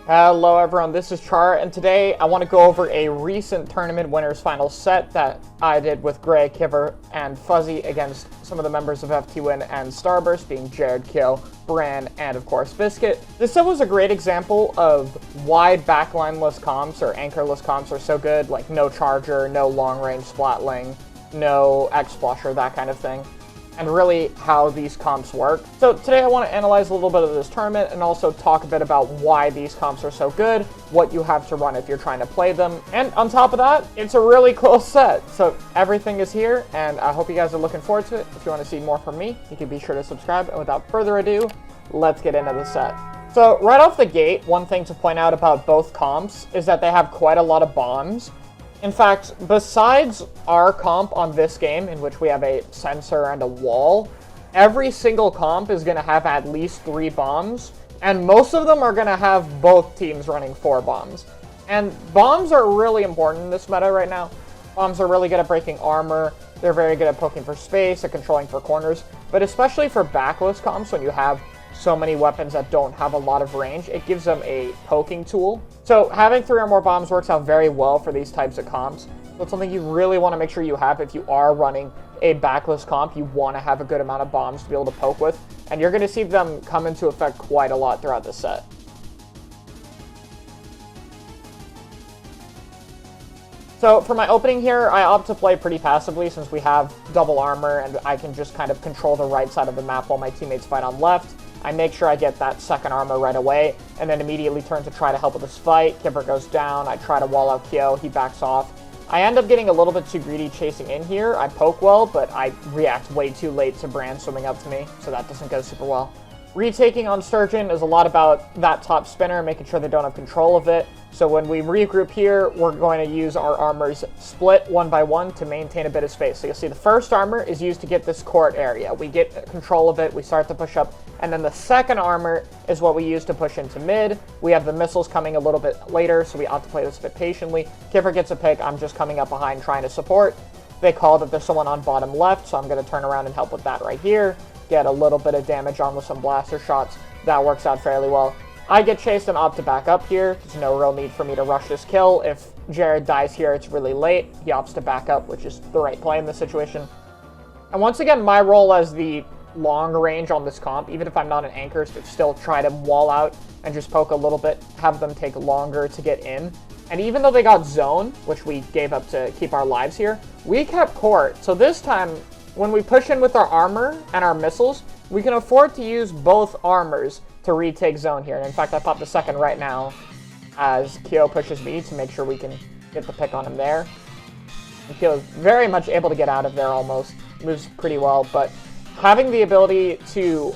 Hello everyone, this is Chara, and today I want to go over a recent tournament winners final set that I did with Gray, Kiver, and Fuzzy against some of the members of FTWin and Starburst, being Jared, Kyo, Bran, and of course Biscuit. This set was a great example of why backlineless comps or anchorless comps are so good, like no charger, no long range splatling, no X-Splasher, that kind of thing, and really how these comps work. So today I want to analyze a little bit of this tournament and also talk a bit about why these comps are so good, what you have to run if you're trying to play them, and on top of that, it's a really cool set. So everything is here, and I hope you guys are looking forward to it. If you want to see more from me, you can be sure to subscribe, and without further ado, let's get into the set. So right off the gate, one thing to point out about both comps is that they have quite a lot of bombs. In fact, besides our comp on this game, in which we have a sensor and a wall, every single comp is going to have at least 3 bombs, and most of them are going to have both teams running 4 bombs. And bombs are really important in this meta right now. Bombs are really good at breaking armor, they're very good at poking for space and controlling for corners, but especially for backless comps, when you have so many weapons that don't have a lot of range, it gives them a poking tool. So having 3 or more bombs works out very well for these types of comps. So it's something you really want to make sure you have if you are running a backless comp. You want to have a good amount of bombs to be able to poke with, and you're going to see them come into effect quite a lot throughout the set. So for my opening here, I opt to play pretty passively since we have double armor and I can just kind of control the right side of the map while my teammates fight on left. I make sure I get that second armor right away, and then immediately turn to try to help with this fight. Kipper goes down, I try to wall out Kyo, he backs off. I end up getting a little bit too greedy chasing in here. I poke well, but I react way too late to Bran swimming up to me, so that doesn't go super well. Retaking on Sturgeon is a lot about that top spinner, making sure they don't have control of it. So when we regroup here, we're going to use our armors split 1 by 1 to maintain a bit of space. So you'll see the first armor is used to get this court area. We get control of it, we start to push up, and then the second armor is what we use to push into mid. We have the missiles coming a little bit later, so we ought to play this a bit patiently. Kipper gets a pick, I'm just coming up behind trying to support. They call that there's someone on bottom left, so I'm going to turn around and help with that right here. Get a little bit of damage on with some blaster shots. That works out fairly well. I get chased and opt to back up here. There's no real need for me to rush this kill. If Jared dies here, it's really late. He opts to back up, which is the right play in this situation. And once again, my role as the long range on this comp, even if I'm not an anchor, is to still try to wall out and just poke a little bit, have them take longer to get in. And even though they got zone, which we gave up to keep our lives here, we kept court. So this time, when we push in with our armor and our missiles, we can afford to use both armors to retake zone here. And in fact, I pop the second right now as Kyo pushes me to make sure we can get the pick on him there. And Kyo is very much able to get out of there almost. Moves pretty well, but having the ability to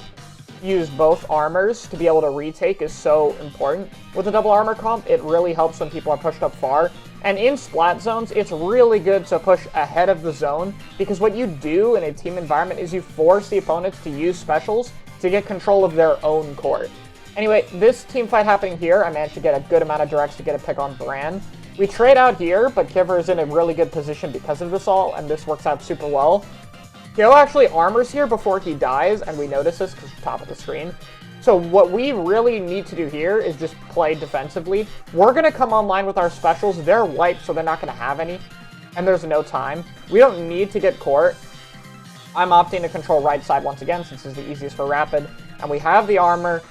use both armors to be able to retake is so important. With the double armor comp, it really helps when people are pushed up far. And in splat zones, it's really good to push ahead of the zone, because what you do in a team environment is you force the opponents to use specials to get control of their own court. Anyway, this team fight happening here, I managed to get a good amount of directs to get a pick on Bran. We trade out here, but Kiver is in a really good position because of this all, and this works out super well. Kyo actually armors here before he dies, and we notice this because it's top of the screen. So what we really need to do here is just play defensively. We're going to come online with our specials. They're wiped, so they're not going to have any, and there's no time. We don't need to get court. I'm opting to control right side once again, since it's the easiest for rapid, and we have the armor,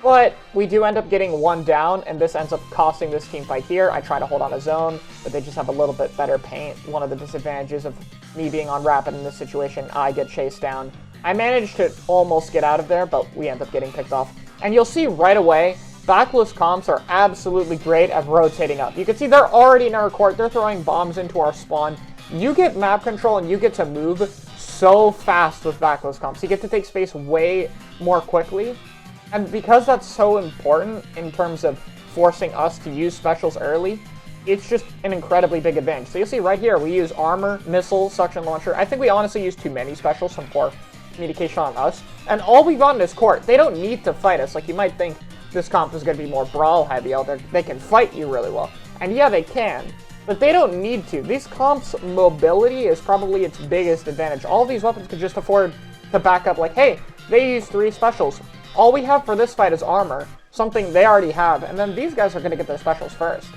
but we do end up getting 1 down, and this ends up costing this team fight here. I try to hold on a zone, but they just have a little bit better paint. One of the disadvantages of me being on rapid in this situation, I get chased down. I managed to almost get out of there, but we end up getting picked off. And you'll see right away, backless comps are absolutely great at rotating up. You can see they're already in our court. They're throwing bombs into our spawn. You get map control and you get to move so fast with backless comps. You get to take space way more quickly. And because that's so important in terms of forcing us to use specials early, it's just an incredibly big advantage. So you'll see right here, we use armor, missile, suction launcher. I think we honestly use too many specials, some poor communication on us. And all we've gotten is court. They don't need to fight us. Like, you might think this comp is going to be more brawl heavy. They can fight you really well. And yeah, they can. But they don't need to. These comps' mobility is probably its biggest advantage. All these weapons could just afford to back up like, hey, they use 3 specials. All we have for this fight is armor. something they already have, and then these guys are going to get their specials first.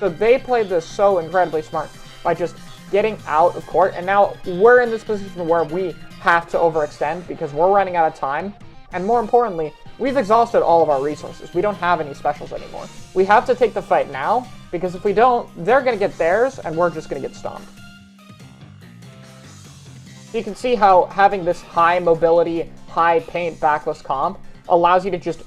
So they played this so incredibly smart by just getting out of court, and now we're in this position where we have to overextend because we're running out of time, and more importantly, we've exhausted all of our resources. We don't have any specials anymore. We have to take the fight now, because if we don't, they're going to get theirs, and we're just going to get stomped. You can see how having this high mobility, high paint backless comp allows you to just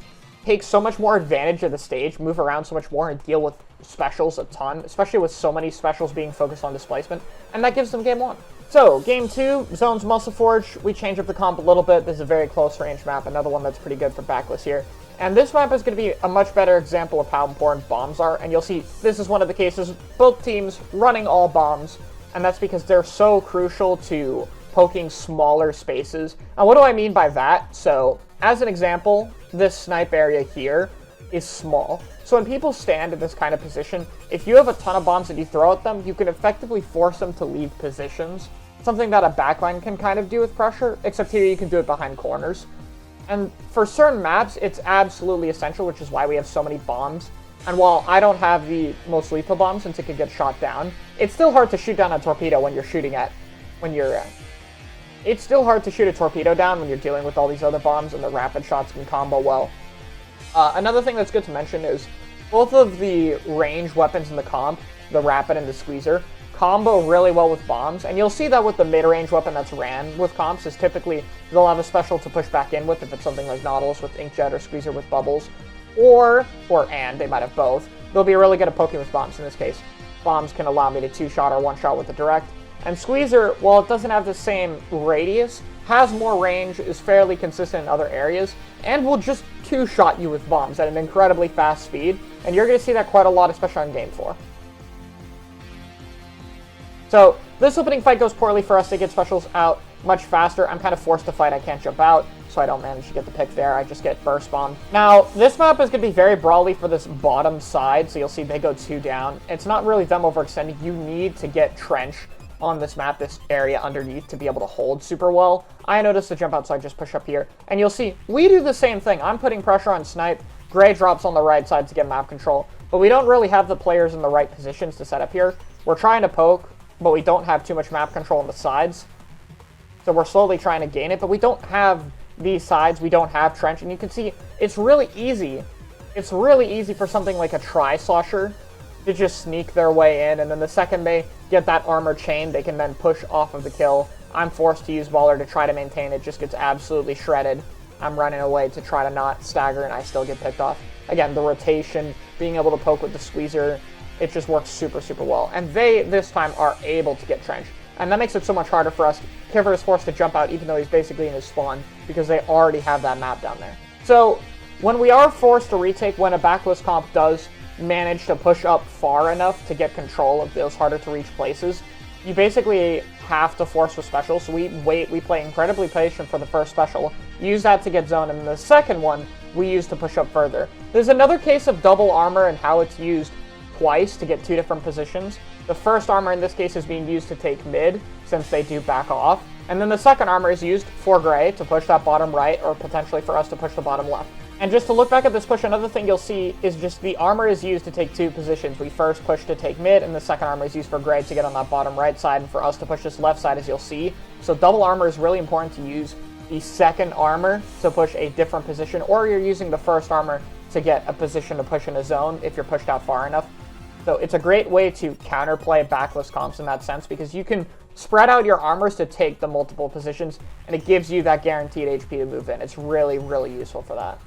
take so much more advantage of the stage, move around so much more, and deal with specials a ton, especially with so many specials being focused on displacement, and that gives them game 1. So, game 2, Zone's Muscle Forge, we change up the comp a little bit. This is a very close range map, another one that's pretty good for backless here. And this map is going to be a much better example of how important bombs are, and you'll see this is one of the cases, both teams running all bombs, and that's because they're so crucial to poking smaller spaces. And what do I mean by that? So, as an example, this snipe area here is small. So when people stand in this kind of position, if you have a ton of bombs that you throw at them, you can effectively force them to leave positions. Something that a backline can kind of do with pressure, except here you can do it behind corners. And for certain maps, it's absolutely essential, which is why we have so many bombs. And while I don't have the most lethal bomb since it can get shot down, it's still hard to shoot down a torpedo when you're shooting at, it's still hard to shoot a torpedo down when you're dealing with all these other bombs, and the rapid shots can combo well. Another thing that's good to mention is both of the range weapons in the comp, the rapid and the squeezer, combo really well with bombs, and you'll see that with the mid-range weapon that's ran with comps is typically they'll have a special to push back in with if it's something like Nautilus with Inkjet or Squeezer with Bubbles, or they might have both. They'll be really good at poking with bombs in this case. Bombs can allow me to 2-shot or 1-shot with the direct. And Squeezer, while it doesn't have the same radius, has more range, is fairly consistent in other areas, and will just 2-shot you with bombs at an incredibly fast speed, and you're going to see that quite a lot, especially on Game 4. So, this opening fight goes poorly for us to get specials out much faster. I'm kind of forced to fight, I can't jump out, so I don't manage to get the pick there, I just get burst bombed. Now, this map is going to be very brawly for this bottom side, so you'll see they go 2 down. It's not really them overextending, you need to get trench on this map, this area underneath, to be able to hold super well. I noticed the jump out, so I just push up here. And you'll see, we do the same thing. I'm putting pressure on Snipe. Gray drops on the right side to get map control. But we don't really have the players in the right positions to set up here. We're trying to poke, but we don't have too much map control on the sides. So we're slowly trying to gain it, but we don't have these sides. We don't have trench. And you can see, it's really easy. It's really easy for something like a Tri-Slosher to just sneak their way in, and then the second they get that armor chain, they can then push off of the kill. I'm forced to use Baller to try to maintain. It just gets absolutely shredded. I'm running away to try to not stagger, and I still get picked off. Again, the rotation, being able to poke with the squeezer, it just works super, super well. And they, this time, are able to get trench. And that makes it so much harder for us. Kiver is forced to jump out, even though he's basically in his spawn, because they already have that map down there. So, when we are forced to retake, when a backless comp does manage to push up far enough to get control of those harder to reach places, you basically have to force with specials. So we wait, we play incredibly patient for the first special, use that to get zone, and the second one we use to push up further. There's another case of double armor and how it's used twice to get 2 different positions. The first armor in this case is being used to take mid, since they do back off, and then the second armor is used for Gray to push that bottom right, or potentially for us to push the bottom left. And just to look back at this push, another thing you'll see is just the armor is used to take 2 positions. We first push to take mid, and the second armor is used for Gray to get on that bottom right side, and for us to push this left side, as you'll see. So double armor is really important to use the second armor to push a different position, or you're using the first armor to get a position to push in a zone if you're pushed out far enough. So it's a great way to counterplay backless comps in that sense, because you can spread out your armors to take the multiple positions, and it gives you that guaranteed HP to move in. It's really, really useful for that.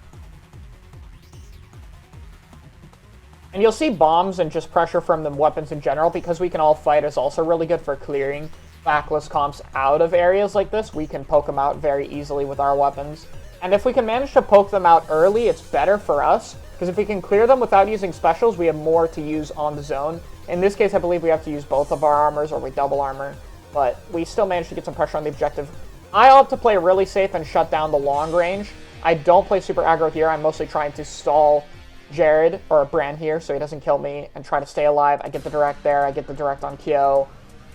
And you'll see bombs and just pressure from the weapons in general, because we can all fight, is also really good for clearing backless comps out of areas like this. We can poke them out very easily with our weapons. And if we can manage to poke them out early, it's better for us, because if we can clear them without using specials, we have more to use on the zone. In this case, I believe we have to use both of our armors, or we double armor, but we still manage to get some pressure on the objective. I opt to play really safe and shut down the long range. I don't play super aggro here. I'm mostly trying to stall Jared, or Bran here, so he doesn't kill me, and try to stay alive. I get the direct there, I get the direct on Kyo,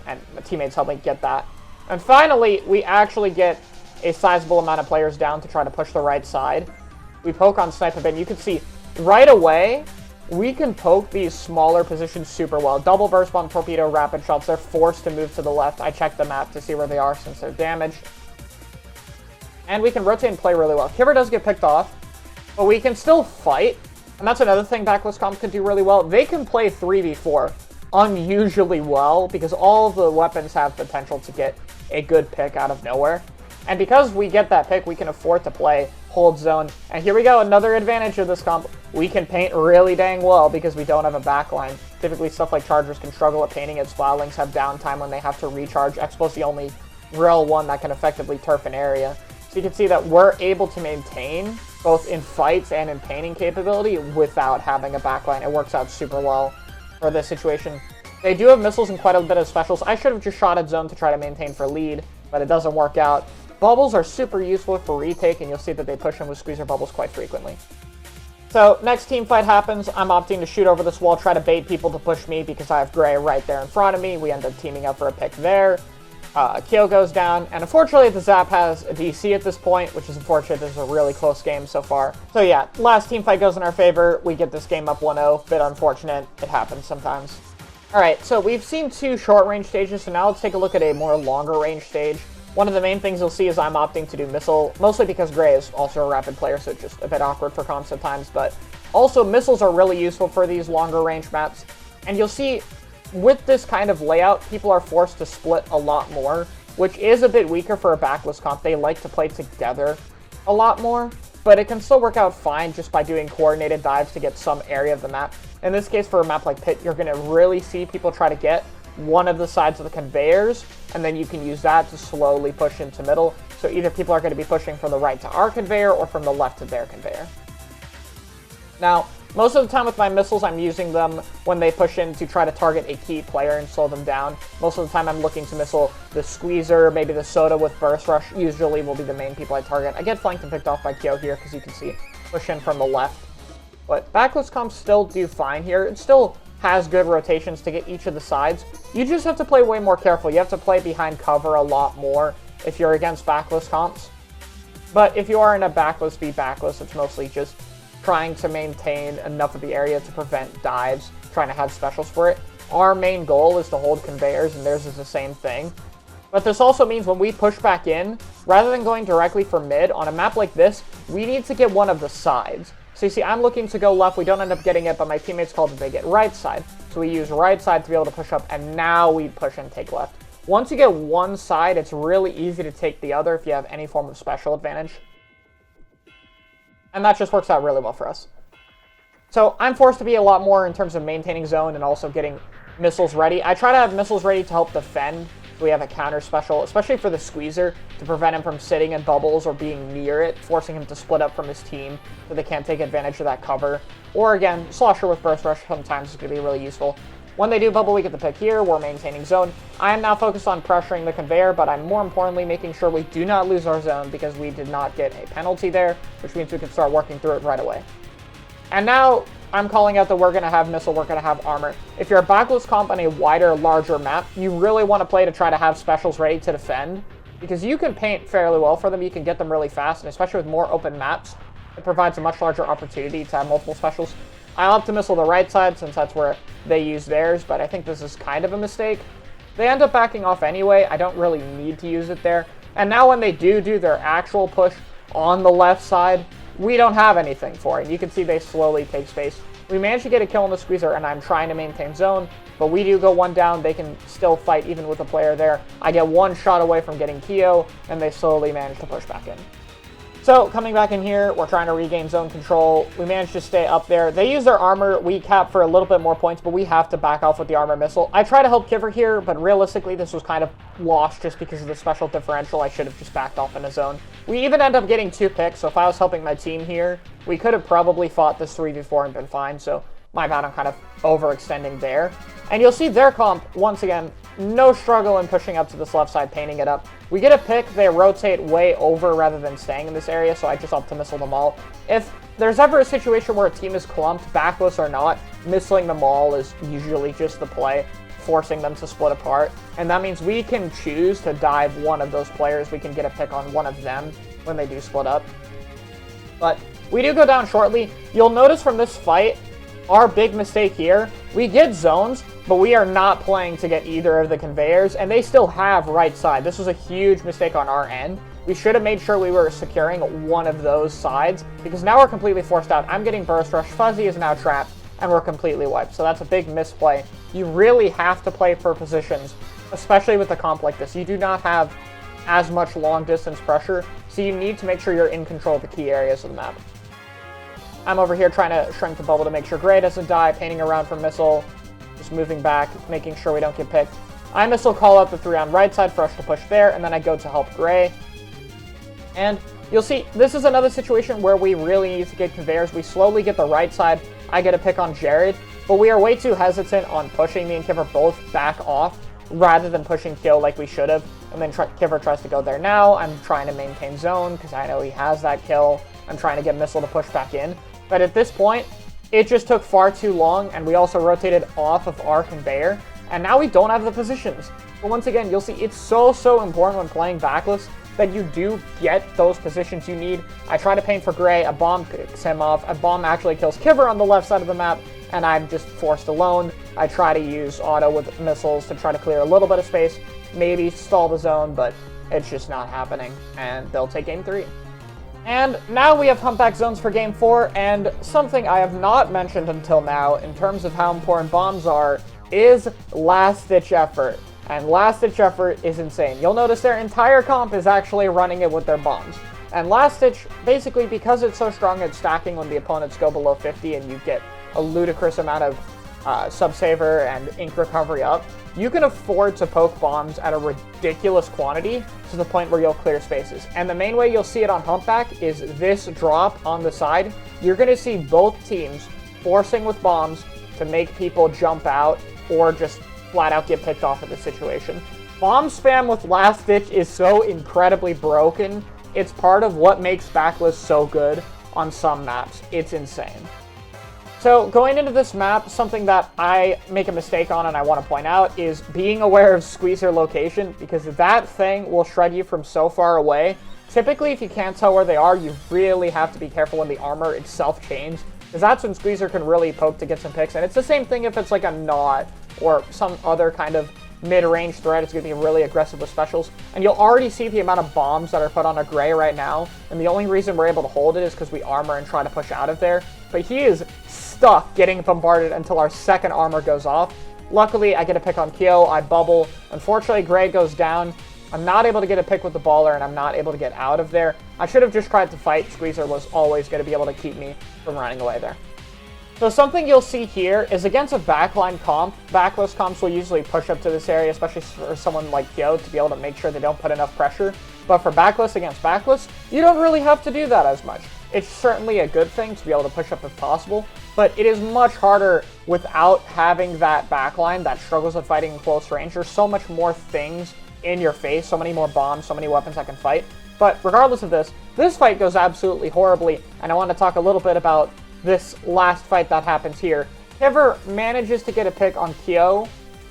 and my teammates help me get that. And finally, we actually get a sizable amount of players down to try to push the right side. We poke on Snipe a bit, and you can see right away, we can poke these smaller positions super well. Double burst bomb, torpedo, rapid shots, they're forced to move to the left. I check the map to see where they are since they're damaged. And we can rotate and play really well. Kiver does get picked off, but we can still fight. And that's another thing backlist comp could do really well. They can play 3v4 unusually well because all of the weapons have potential to get a good pick out of nowhere. And because we get that pick, we can afford to play hold zone. And here we go, another advantage of this comp. We can paint really dang well because we don't have a backline. Typically stuff like Chargers can struggle at painting it. Splowlings have downtime when they have to recharge. Expo's the only real one that can effectively turf an area. So you can see that we're able to maintain both in fights and in painting capability without having a backline. It works out super well for this situation. They do have missiles and quite a bit of specials. I should have just shot at zone to try to maintain for lead, but it doesn't work out. Bubbles are super useful for retake, and you'll see that they push in with squeezer bubbles quite frequently. So next team fight happens. I'm opting to shoot over this wall, try to bait people to push me because I have Gray right there in front of me. We end up teaming up for a pick there. Keel goes down, and unfortunately the Zap has a DC at this point, which is unfortunate. This is a really close game so far. So yeah, last team fight goes in our favor. We get this game up 1-0. Bit unfortunate. It happens sometimes. Alright, so we've seen 2 short-range stages, so now let's take a look at a more longer-range stage. One of the main things you'll see is I'm opting to do missile, mostly because Gray is also a rapid player, so it's just a bit awkward for comps at times, but also missiles are really useful for these longer-range maps. And you'll see with this kind of layout, people are forced to split a lot more, which is a bit weaker for a backlist comp. They like to play together a lot more, but it can still work out fine just by doing coordinated dives to get some area of the map. In this case, for a map like Pit, you're going to really see people try to get one of the sides of the conveyors, and then you can use that to slowly push into middle. So either people are going to be pushing from the right to our conveyor or from the left to their conveyor. Now, most of the time with my missiles, I'm using them when they push in to try to target a key player and slow them down. Most of the time I'm looking to missile the Squeezer, maybe the Soda with Burst Rush, usually will be the main people I target. I get flanked and picked off by Kyo here because you can see push in from the left. But backlist comps still do fine here. It still has good rotations to get each of the sides. You just have to play way more careful. You have to play behind cover a lot more if you're against backlist comps. But if you are in a backlist v backlist, it's mostly just trying to maintain enough of the area to prevent dives, trying to have specials for it. Our main goal is to hold conveyors, and theirs is the same thing. But this also means when we push back in, rather than going directly for mid, on a map like this, we need to get one of the sides. So you see, I'm looking to go left, we don't end up getting it, but my teammates called that they get right side. So we use right side to be able to push up, and now we push and take left. Once you get one side, it's really easy to take the other if you have any form of special advantage. And that just works out really well for us. So I'm forced to be a lot more in terms of maintaining zone and also getting missiles ready. I try to have missiles ready to help defend. So we have a counter special, especially for the Squeezer, to prevent him from sitting in bubbles or being near it, forcing him to split up from his team so they can't take advantage of that cover. Or again, Slosher with Burst Rush sometimes is going to be really useful. When they do bubble, we get the pick here. We're maintaining zone. I am now focused on pressuring the conveyor, but I'm more importantly making sure we do not lose our zone because we did not get a penalty there, which means we can start working through it right away. And now I'm calling out that we're going to have missile, we're going to have armor. If you're a backlist comp on a wider, larger map, you really want to play to try to have specials ready to defend, because you can paint fairly well for them, you can get them really fast, and especially with more open maps, it provides a much larger opportunity to have multiple specials. I opt to missile the right side since that's where they use theirs, but I think this is kind of a mistake. They end up backing off anyway, I don't really need to use it there. And now when they do their actual push on the left side, we don't have anything for it. You can see they slowly take space. We managed to get a kill on the Squeezer, and I'm trying to maintain zone, but we do go one down. They can still fight even with a player there. I get one shot away from getting Kyo, and they slowly manage to push back in. So, coming back in here, we're trying to regain zone control. We managed to stay up there. They use their armor. We cap for a little bit more points, but we have to back off with the armor missile. I try to help Kiver here, but realistically, this was kind of lost just because of the special differential. I should have just backed off in a zone. We even end up getting 2 picks, so if I was helping my team here, we could have probably fought this 3v4 and been fine, so my bad on kind of overextending there. And you'll see their comp, once again, no struggle in pushing up to this left side, painting it up. We get a pick, they rotate way over rather than staying in this area, so I just opt to missile them all. If there's ever a situation where a team is clumped, backless or not, missiling them all is usually just the play, forcing them to split apart. And that means we can choose to dive one of those players. We can get a pick on one of them when they do split up. But We do go down shortly. You'll notice from this fight, our big mistake here, we get zones, but we are not playing to get either of the conveyors, and they still have right side. This was a huge mistake on our end. We should have made sure we were securing one of those sides, because now we're completely forced out. I'm getting burst rush, Fuzzy is now trapped, and we're completely wiped. So that's a big misplay. You really have to play for positions, especially with a comp like this. You do not have as much long distance pressure, so you need to make sure you're in control of the key areas of the map. I'm over here trying to shrink the bubble to make sure Gray doesn't die, painting around for missile, just moving back, making sure we don't get picked. I missile call out the 3 on right side for us to push there, and then I go to help Gray. And you'll see, this is another situation where we really need to get conveyors. We slowly get the right side. I get a pick on Jared, but we are way too hesitant on pushing. Me and Kiver both back off rather than pushing kill like we should have. And then Kiver tries to go there now. I'm trying to maintain zone because I know he has that kill. I'm trying to get missile to push back in. But at this point, it just took far too long, and we also rotated off of our conveyor, and now we don't have the positions. But once again, you'll see it's so important when playing backless that you do get those positions you need. I try to paint for Gray, a bomb picks him off, a bomb actually kills Kiver on the left side of the map, and I'm just forced alone. I try to use auto with missiles to try to clear a little bit of space, maybe stall the zone, but it's just not happening, and they'll take game 3. And now we have humpback zones for game 4, and something I have not mentioned until now in terms of how important bombs are is last-ditch effort. And last-ditch effort is insane. You'll notice their entire comp is actually running it with their bombs. And last-ditch, basically because it's so strong at stacking when the opponents go below 50 and you get a ludicrous amount of sub-saver and ink recovery up, you can afford to poke bombs at a ridiculous quantity to the point where you'll clear spaces. And the main way you'll see it on humpback is this drop on the side. You're going to see both teams forcing with bombs to make people jump out or just flat out get picked off of the situation. Bomb spam with last ditch is so incredibly broken. It's part of what makes backlist so good on some maps. It's insane. So going into this map, something that I make a mistake on and I want to point out is being aware of squeezer location, because that thing will shred you from so far away. Typically, if you can't tell where they are, you really have to be careful when the armor itself changes, because that's when squeezer can really poke to get some picks. And it's the same thing if it's like a knot or some other kind of mid-range threat. It's going to be really aggressive with specials. And you'll already see the amount of bombs that are put on a Gray right now. And the only reason we're able to hold it is because we armor and try to push out of there. But he is stuck getting bombarded until our second armor goes off. Luckily, I get a pick on Kyo. I bubble. Unfortunately, Gray goes down. I'm not able to get a pick with the baller, and I'm not able to get out of there. I should have just tried to fight. Squeezer was always going to be able to keep me from running away there. So something you'll see here is against a backline comp, backlist comps will usually push up to this area, especially for someone like Kyo, to be able to make sure they don't put enough pressure. But for backlist against backlist, you don't really have to do that as much. It's certainly a good thing to be able to push up if possible, but it is much harder without having that backline that struggles with fighting in close range. There's so much more things in your face, so many more bombs, so many weapons that can fight. But regardless of this fight goes absolutely horribly, and I want to talk a little bit about this last fight that happens here. Kiver manages to get a pick on Kyo.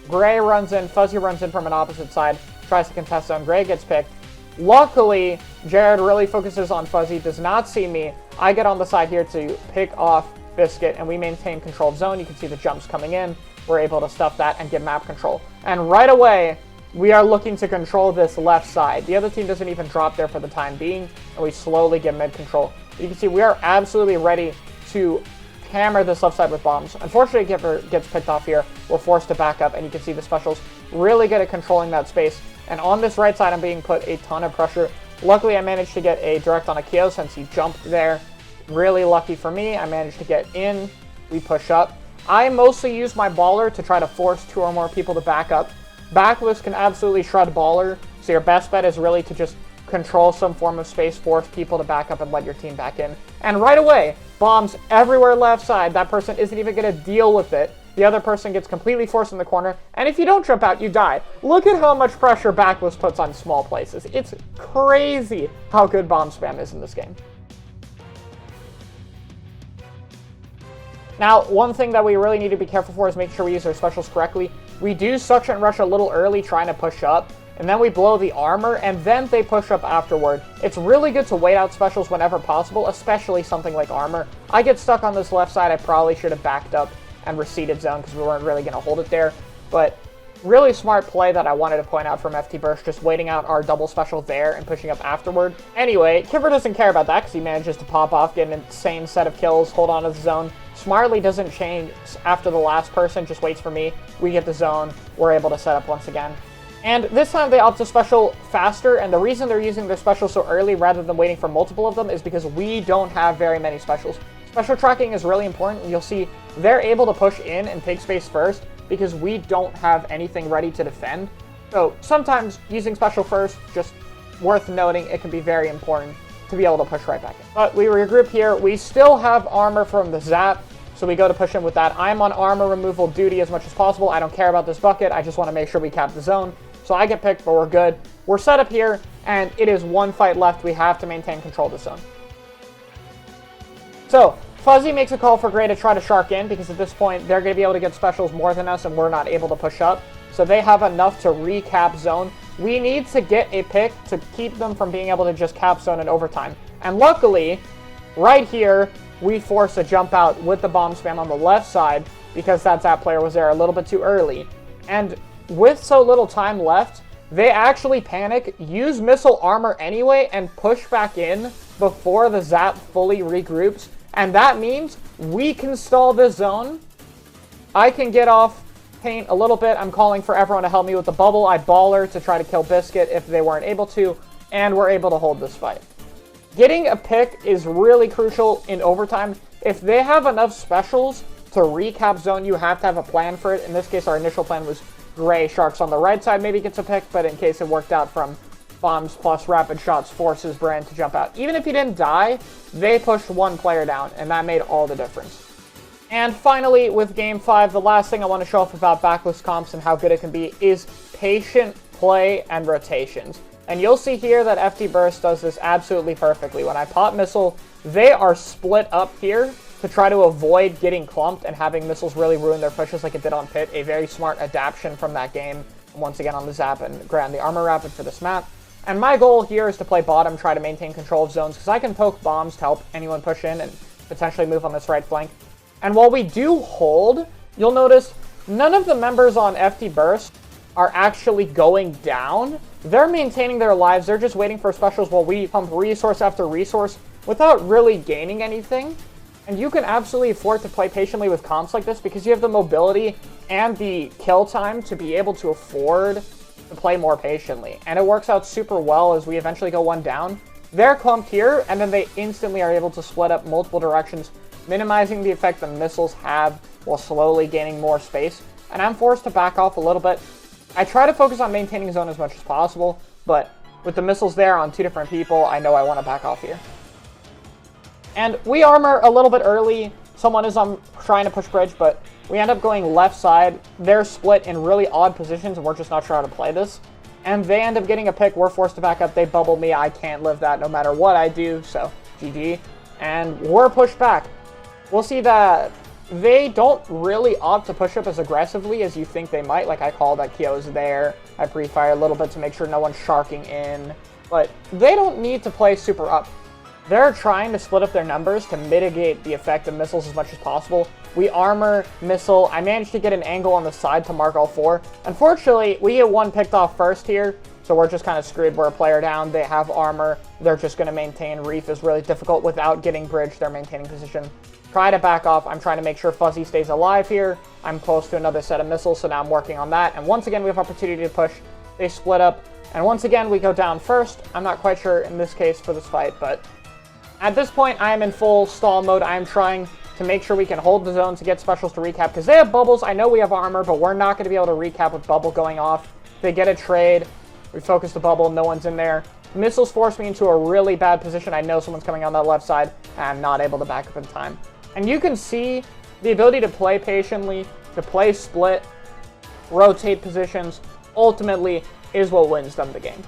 Gray runs in, Fuzzy runs in from an opposite side, tries to contest zone. Gray gets picked. Luckily, Jared really focuses on Fuzzy, does not see me. I get on the side here to pick off Biscuit, and we maintain control of zone. You can see the jumps coming in. We're able to stuff that and get map control. And right away, we are looking to control this left side. The other team doesn't even drop there for the time being, and we slowly get mid control. You can see we are absolutely ready to hammer this left side with bombs. Unfortunately, Kiver gets picked off here. We're forced to back up, and you can see the specials really good at controlling that space. And on this right side, I'm being put a ton of pressure. Luckily, I managed to get a direct on a Kyo since he jumped there. Really lucky for me, I managed to get in. We push up. I mostly use my baller to try to force 2 or more people to back up. Backlist can absolutely shred baller, so your best bet is really to just control some form of space, force people to back up and let your team back in. And right away, bombs everywhere left side. That person isn't even going to deal with it. The other person gets completely forced in the corner, and if you don't jump out, you die. Look at how much pressure backlist puts on small places. It's crazy how good bomb spam is in this game. Now, one thing that we really need to be careful for is make sure we use our specials correctly. We do suction rush a little early trying to push up, and then we blow the armor, and then they push up afterward. It's really good to wait out specials whenever possible, especially something like armor. I get stuck on this left side. I probably should have backed up and receded zone because we weren't really going to hold it there, but really smart play that I wanted to point out from FT Burst, just waiting out our double special there and pushing up afterward. Anyway, Kivir doesn't care about that because he manages to pop off, get an insane set of kills, hold on to the zone. Smartly doesn't change after the last person, just waits for me. We get the zone, we're able to set up once again. And this time they opt to special faster, and the reason they're using their special so early rather than waiting for multiple of them is because we don't have very many specials. Special tracking is really important, and you'll see they're able to push in and take space first because we don't have anything ready to defend. So sometimes using special first, just worth noting, it can be very important to be able to push right back in. But we regroup here. We still have armor from the zap, so we go to push in with that. I'm on armor removal duty as much as possible. I don't care about this bucket. I just want to make sure we cap the zone. So I get picked, but we're good. We're set up here, and it is one fight left. We have to maintain control of the zone. So Fuzzy makes a call for Gray to try to shark in, because at this point, they're going to be able to get specials more than us, and we're not able to push up. So they have enough to recap zone. We need to get a pick to keep them from being able to just cap zone in overtime. And luckily, right here, we force a jump out with the bomb spam on the left side, because that zap player was there a little bit too early. And with so little time left, they actually panic, use missile armor anyway, and push back in before the zap fully regroups. And that means we can stall this zone. I can get off paint a little bit. I'm calling for everyone to help me with the bubble. I baller to try to kill Biscuit if they weren't able to, and we're able to hold this fight. Getting a pick is really crucial in overtime. If they have enough specials to recap zone, you have to have a plan for it. In this case, our initial plan was Gray Sharks on the right side maybe gets a pick, but in case it worked out from bombs plus rapid shots forces Brand to jump out. Even if he didn't die, they pushed one player down, and that made all the difference. And finally, with Game 5, the last thing I want to show off about backlist comps and how good it can be is patient play and rotations. And you'll see here that FT Burst does this absolutely perfectly. When I pop missile, they are split up here to try to avoid getting clumped and having missiles really ruin their pushes like it did on Pit. A very smart adaptation from that game. Once again on the zap and grab the armor rapid for this map. And my goal here is to play bottom, try to maintain control of zones, because I can poke bombs to help anyone push in and potentially move on this right flank. And while we do hold, you'll notice none of the members on FT Burst are actually going down. They're maintaining their lives. They're just waiting for specials while we pump resource after resource without really gaining anything. And you can absolutely afford to play patiently with comps like this because you have the mobility and the kill time to be able to afford to play more patiently. And it works out super well as we eventually go one down. They're clumped here, and then they instantly are able to split up multiple directions, minimizing the effect the missiles have while slowly gaining more space. And I'm forced to back off a little bit. I try to focus on maintaining zone as much as possible, but with the missiles there on two different people, I know I want to back off here. And we armor a little bit early. Someone is trying to push bridge, but we end up going left side. They're split in really odd positions, and we're just not sure how to play this. And they end up getting a pick. We're forced to back up. They bubble me. I can't live that no matter what I do, so GG. And we're pushed back. We'll see that they don't really opt to push up as aggressively as you think they might. Like I call that Kyo's there. I pre-fire a little bit to make sure no one's sharking in. But they don't need to play super up. They're trying to split up their numbers to mitigate the effect of missiles as much as possible. We armor, missile. I managed to get an angle on the side to mark all four. Unfortunately, we get one picked off first here, so we're just kind of screwed. We're a player down. They have armor. They're just going to maintain. Reef is really difficult without getting bridge. They're maintaining position. Try to back off. I'm trying to make sure Fuzzy stays alive here. I'm close to another set of missiles, so now I'm working on that. And once again, we have opportunity to push. They split up. And once again, we go down first. I'm not quite sure in this case for this fight, but at this point, I am in full stall mode. I am trying to make sure we can hold the zone to get specials to recap, because they have bubbles. I know we have armor, but we're not going to be able to recap with bubble going off. They get a trade. We focus the bubble. No one's in there. Missiles force me into a really bad position. I know someone's coming on that left side, and I'm not able to back up in time. And you can see the ability to play patiently, to play split, rotate positions, ultimately is what wins them the game.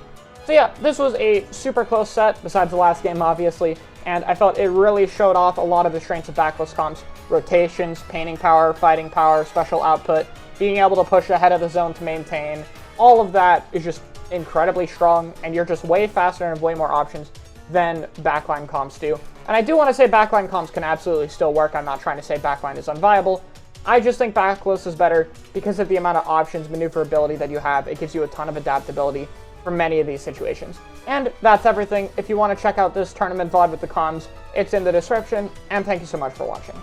So yeah, this was a super close set, besides the last game, obviously, and I felt it really showed off a lot of the strengths of backlist comps. Rotations, painting power, fighting power, special output, being able to push ahead of the zone to maintain. All of that is just incredibly strong, and you're just way faster and have way more options than backline comps do. And I do want to say backline comps can absolutely still work. I'm not trying to say backline is unviable. I just think backlist is better because of the amount of options, maneuverability that you have. It gives you a ton of adaptability for many of these situations. And that's everything. If you want to check out this tournament VOD with the comms, it's in the description, and thank you so much for watching.